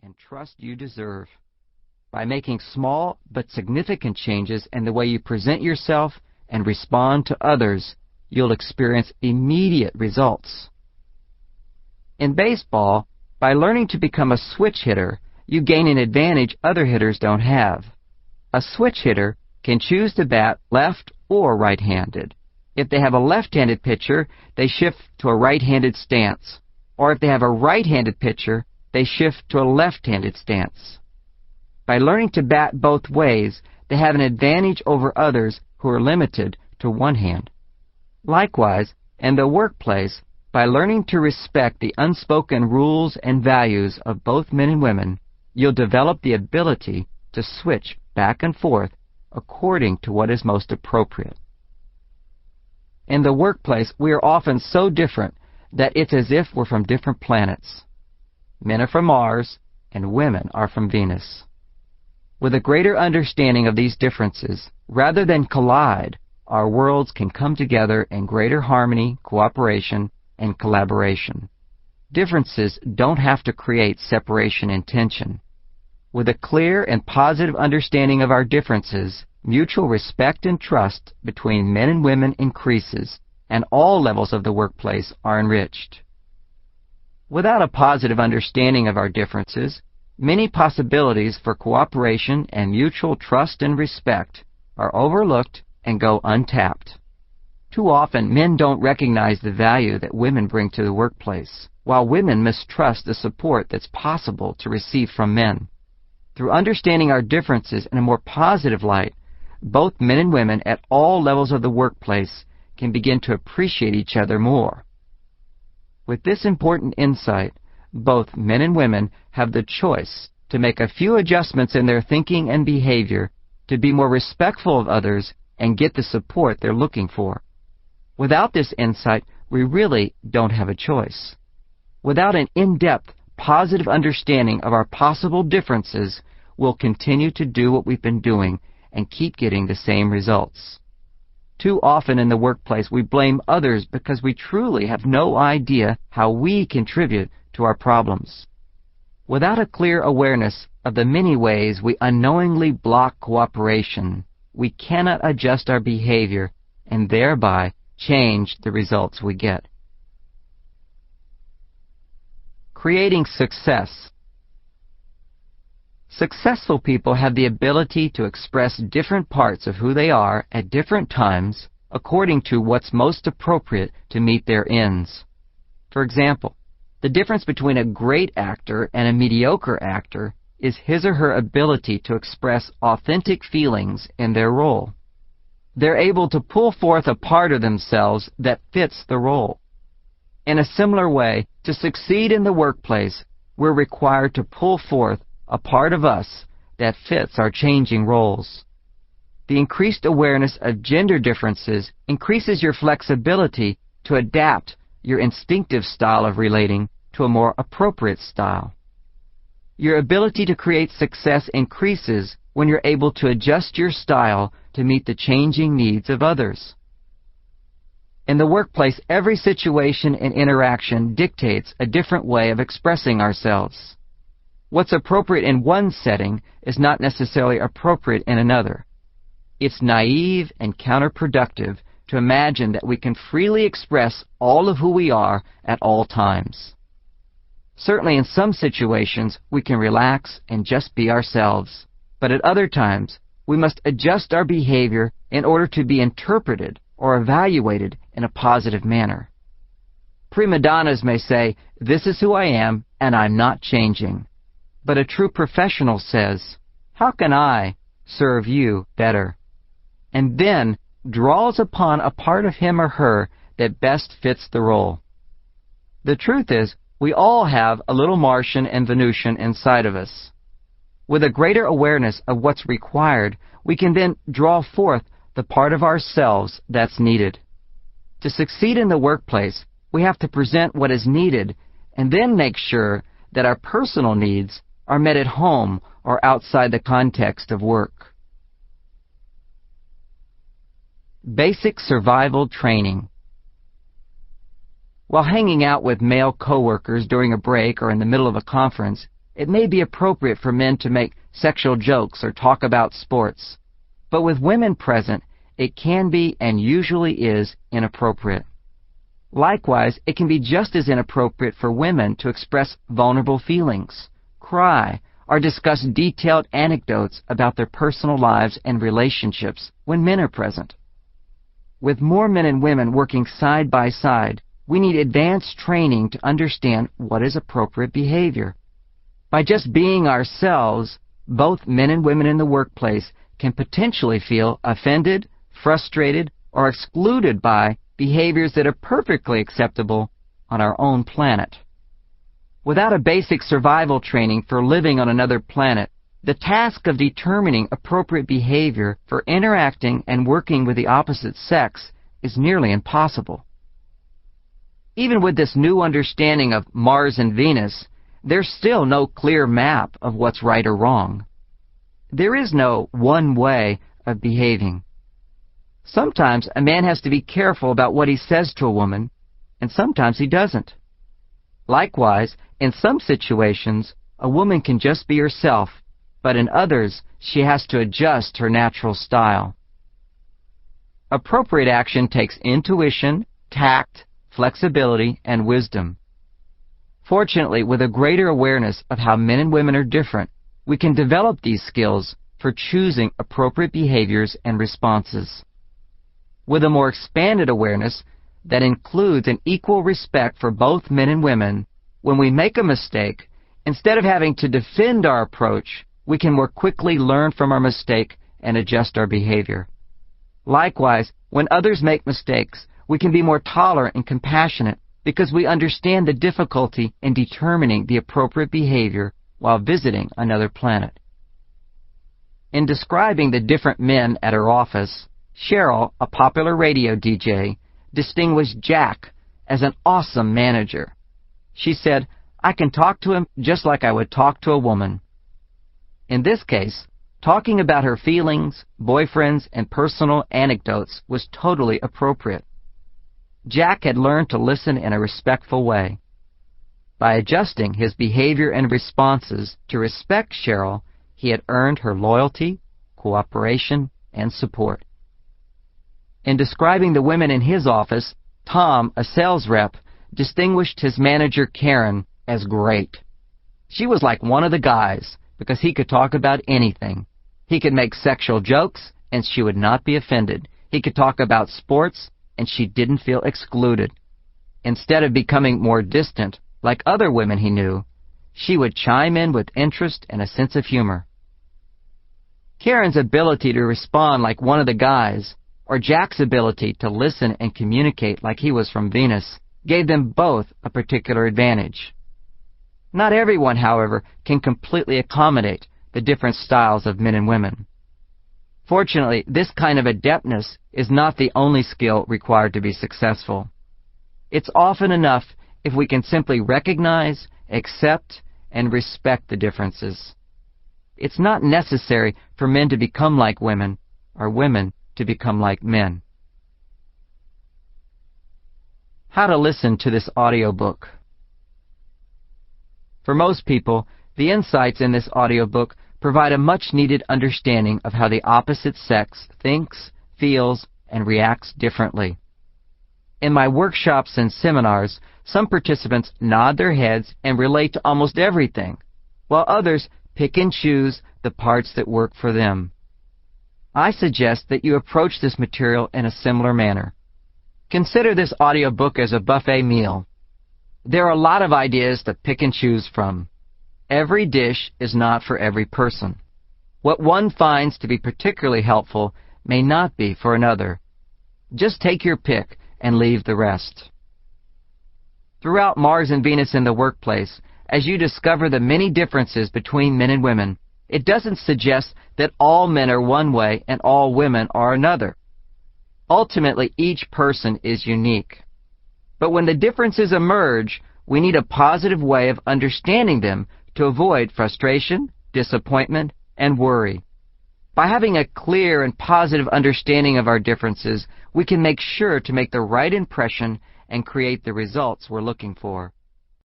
and trust you deserve. By making small but significant changes in the way you present yourself and respond to others, you'll experience immediate results. In baseball, by learning to become a switch hitter, you gain an advantage other hitters don't have. A switch hitter can choose to bat left or right-handed. If they have a left-handed pitcher, they shift to a right-handed stance. Or if they have a right-handed pitcher, they shift to a left-handed stance. By learning to bat both ways, they have an advantage over others who are limited to one hand. Likewise, in the workplace, by learning to respect the unspoken rules and values of both men and women, you'll develop the ability to switch back and forth according to what is most appropriate. In the workplace, we are often so different that it's as if we're from different planets. Men are from Mars, and women are from Venus. With a greater understanding of these differences, rather than collide, our worlds can come together in greater harmony, cooperation, and collaboration. Differences don't have to create separation and tension. With a clear and positive understanding of our differences, mutual respect and trust between men and women increases, and all levels of the workplace are enriched. Without a positive understanding of our differences, many possibilities for cooperation and mutual trust and respect are overlooked and go untapped. Too often, men don't recognize the value that women bring to the workplace, while women mistrust the support that's possible to receive from men. Through understanding our differences in a more positive light, both men and women at all levels of the workplace can begin to appreciate each other more. With this important insight, both men and women have the choice to make a few adjustments in their thinking and behavior to be more respectful of others and get the support they're looking for. Without this insight, we really don't have a choice. Without an in-depth, positive understanding of our possible differences, we'll continue to do what we've been doing and keep getting the same results. Too often in the workplace, we blame others because we truly have no idea how we contribute to our problems. Without a clear awareness of the many ways we unknowingly block cooperation, we cannot adjust our behavior and thereby change the results we get. Creating success. Successful people have the ability to express different parts of who they are at different times according to what's most appropriate to meet their ends. For example, the difference between a great actor and a mediocre actor is his or her ability to express authentic feelings in their role. They're able to pull forth a part of themselves that fits the role. In a similar way, to succeed in the workplace, we're required to pull forth a part of us that fits our changing roles. The increased awareness of gender differences increases your flexibility to adapt your instinctive style of relating to a more appropriate style. Your ability to create success increases when you're able to adjust your style to meet the changing needs of others. In the workplace, every situation and interaction dictates a different way of expressing ourselves. What's appropriate in one setting is not necessarily appropriate in another. It's naive and counterproductive to imagine that we can freely express all of who we are at all times. Certainly in some situations, we can relax and just be ourselves, but at other times, we must adjust our behavior in order to be interpreted or evaluated in a positive manner. Prima donnas may say, "This is who I am, and I'm not changing." But a true professional says, "How can I serve you better?" And then draws upon a part of him or her that best fits the role. The truth is, we all have a little Martian and Venusian inside of us. With a greater awareness of what's required, we can then draw forth the part of ourselves that's needed. To succeed in the workplace, we have to present what is needed and then make sure that our personal needs are met at home or outside the context of work. Basic survival training. While hanging out with male coworkers during a break or in the middle of a conference, It may be appropriate for men to make sexual jokes or talk about sports, but with women present, it can be and usually is inappropriate. Likewise, it can be just as inappropriate for women to express vulnerable feelings, cry, or discuss detailed anecdotes about their personal lives and relationships when men are present. With more men and women working side by side, we need advanced training to understand what is appropriate behavior. By just being ourselves, both men and women in the workplace can potentially feel offended, frustrated, or excluded by behaviors that are perfectly acceptable on our own planet. Without a basic survival training for living on another planet, the task of determining appropriate behavior for interacting and working with the opposite sex is nearly impossible. Even with this new understanding of Mars and Venus, there's still no clear map of what's right or wrong. There is no one way of behaving. Sometimes a man has to be careful about what he says to a woman, and sometimes he doesn't. Likewise, in some situations, a woman can just be herself, but in others, she has to adjust her natural style. Appropriate action takes intuition, tact, flexibility, and wisdom. Fortunately, with a greater awareness of how men and women are different, we can develop these skills for choosing appropriate behaviors and responses. With a more expanded awareness that includes an equal respect for both men and women, when we make a mistake, instead of having to defend our approach, we can more quickly learn from our mistake and adjust our behavior. Likewise, when others make mistakes, we can be more tolerant and compassionate because we understand the difficulty in determining the appropriate behavior while visiting another planet. In describing the different men at her office, Cheryl, a popular radio DJ, distinguished Jack as an awesome manager. She said, "I can talk to him just like I would talk to a woman." In this case, talking about her feelings, boyfriends, and personal anecdotes was totally appropriate. Jack had learned to listen in a respectful way. By adjusting his behavior and responses to respect Cheryl, he had earned her loyalty, cooperation, and support. In describing the women in his office, Tom, a sales rep, distinguished his manager Karen as great. She was like one of the guys because he could talk about anything. He could make sexual jokes and she would not be offended. He could talk about sports and she didn't feel excluded. Instead of becoming more distant, like other women he knew, she would chime in with interest and a sense of humor. Karen's ability to respond like one of the guys, or Jack's ability to listen and communicate like he was from Venus, gave them both a particular advantage. Not everyone, however, can completely accommodate the different styles of men and women. Fortunately, this kind of adeptness is not the only skill required to be successful. It's often enough if we can simply recognize, accept, and respect the differences. It's not necessary for men to become like women, or women to become like men. How to listen to this audiobook. For most people, the insights in this audiobook provide a much-needed understanding of how the opposite sex thinks, feels, and reacts differently. In my workshops and seminars, some participants nod their heads and relate to almost everything, while others pick and choose the parts that work for them. I suggest that you approach this material in a similar manner. Consider this audiobook as a buffet meal. There are a lot of ideas to pick and choose from. Every dish is not for every person. What one finds to be particularly helpful may not be for another. Just take your pick and leave the rest. Throughout Mars and Venus in the workplace, as you discover the many differences between men and women, it doesn't suggest that all men are one way and all women are another. Ultimately, each person is unique. But when the differences emerge, we need a positive way of understanding them to avoid frustration, disappointment, and worry. By having a clear and positive understanding of our differences, we can make sure to make the right impression and create the results we're looking for.